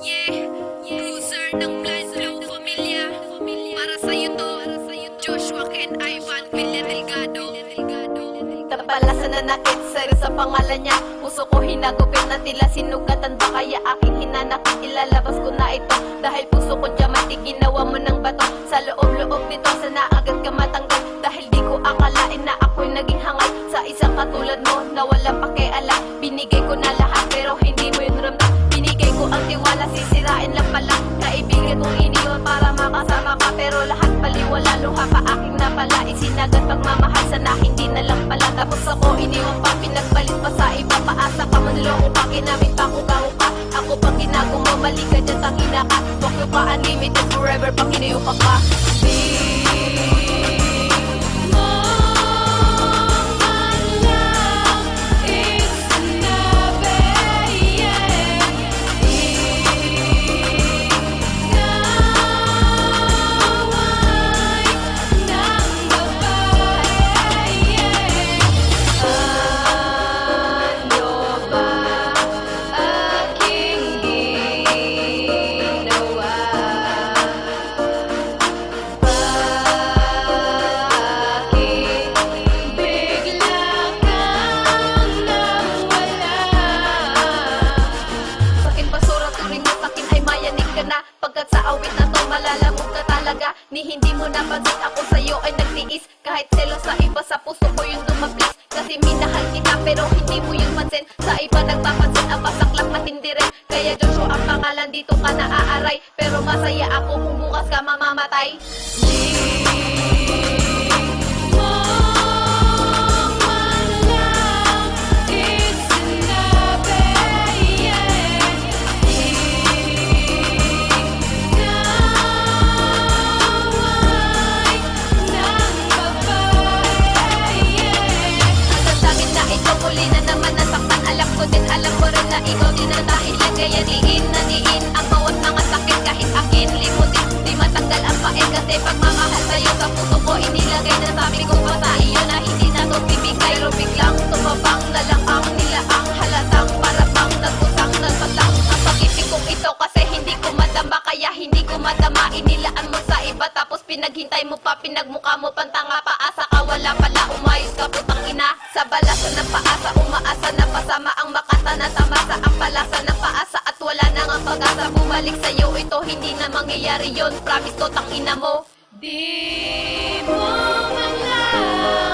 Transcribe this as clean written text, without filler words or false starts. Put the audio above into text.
Yeah, loser ng Blind Flow Familia. Para sa'yo to, Joshua Ken Ivan Villa Delgado. Tapalasan na nakit sa pangalan niya. Puso ko hinagupit na tila sinugatan ba kaya aking hinanakit. Ilalabas ko na ito dahil puso ko diamante. Ginawa mo ng bato sa loob-loob nito. Sana agad ka matanggal dahil di ko akalain na ako'y naging hangal sa isang katulad mo na walang pakialam. Binigay ko na lahat pero hindi mo yun ramdam. Binigay ko ang tiwala, sisirain lang pala. Kaibigan kong iniwan para makasama ka, pero lahat baliwala, luha pa aking napala. Isinagat pagmamahal, sana hindi na lang pala. Tapos ako iniwan pa, pinagbalit pa sa iba. Paasa ka, manloko pa, kinamit pa ko ka. Ako pang ginago mo, mali ka dyan, tangina ka. Bakyo pa, unlimited forever, pang hinayo ka pa. Pagkat sa awit na to malalamog ka talaga. Ni hindi mo napansin ako sa'yo ay nagtiis. Kahit selos sa iba sa puso ko yung dumaplis. Kasi minahal kita pero hindi mo yung mansin. Sa iba nagpapansin ang pasaklap matindi rin. Kaya Joshua ang pangalan dito ka naaaray. Pero masaya ako kung bukas ka mamamatay. Alam ko rin na ikaw din ang dahilan. Kaya diin na diin ang bawat mga sakit. Kahit akin limutin, di matanggal ang pain. Kasi pagmamahal sa'yo sa puso ko inilagay. Na sabi ko pa sa iyo na hindi na to bibigay. Pero biglang tumabang na lang ang nilaang halatang para bang nagpusang nagpasang. Ang pag-ibig kong ito kasi hindi ko madama. Kaya hindi ko madama, inilaan mo sa iba. Tapos pinaghintay mo pa, pinagmukha mo pantanga. Paasa ka, wala pala, umayos ka putang ina. Sa balasan ng paasa, umaasa na pasama ang makata na tamasa ang palasa ng paasa. At wala nang ang pag-asa, bumalik sa'yo ito, hindi na mangyayari yon. Promise to, tangina mo. Di mo man lang